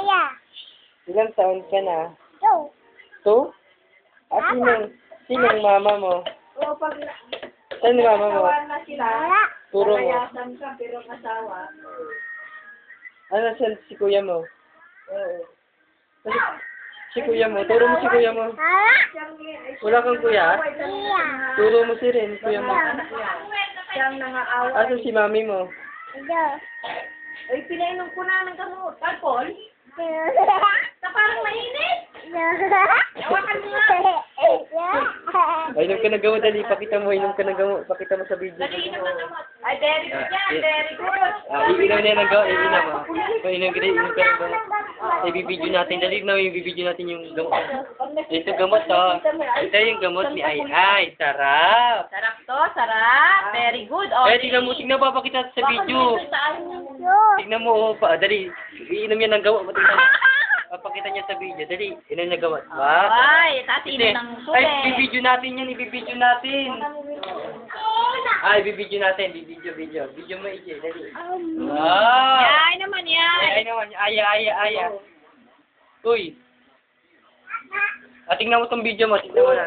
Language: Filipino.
Aya. Ilang taon ka na? Two. 2? Ah, sinong mama mo? O pag Saan yung mama mo? nasawa na sila, Wala. Turo mo. lalayasan ka pero asawa. Ano si kuya mo? Oo. Si kuya mo. Turo mo si kuya mo. Wala. Wala kang kuya? Iya. Turo mo si Ren, kuya mo. Anak niya. Siyang nangaaway. Asan si mami mo? Ito. Ay, pinainom ko na ng gamot. Alcohol? Na parang mainit. Hawakan mo nga. Ay, inom ka na gamot, dali. Pakita mo, inom ka na gamot. Pakita mo sa video. Dali inom ng gamot. Ay, very good yan. Very good. Iinom niya ng gamot. Iinom ah. Iinom ka ng gamot. Ibibidyo natin. Dali na, ibibidyo natin yung gamot. Ito gamot, oh. Ito yung gamot ni Ay. Sarap. Sarap to, sarap. Very good. Oh, Tignan mo, papakita sa video. Tignan mo, dali. Iinom niya ng gamot. Papakita niya sa video. Dali, inom niya gamot. Ba? Ay, tapos inom ng suke. Ay, ibibidyo natin yan. Ibibidyo natin. Ay, ibibidyo natin. Video. Video mo, Ije. Dali. Wow. Ay naman yan. Ay naman. Aya. Uy. Tingnan mo tong video mo. Tingnan mo na.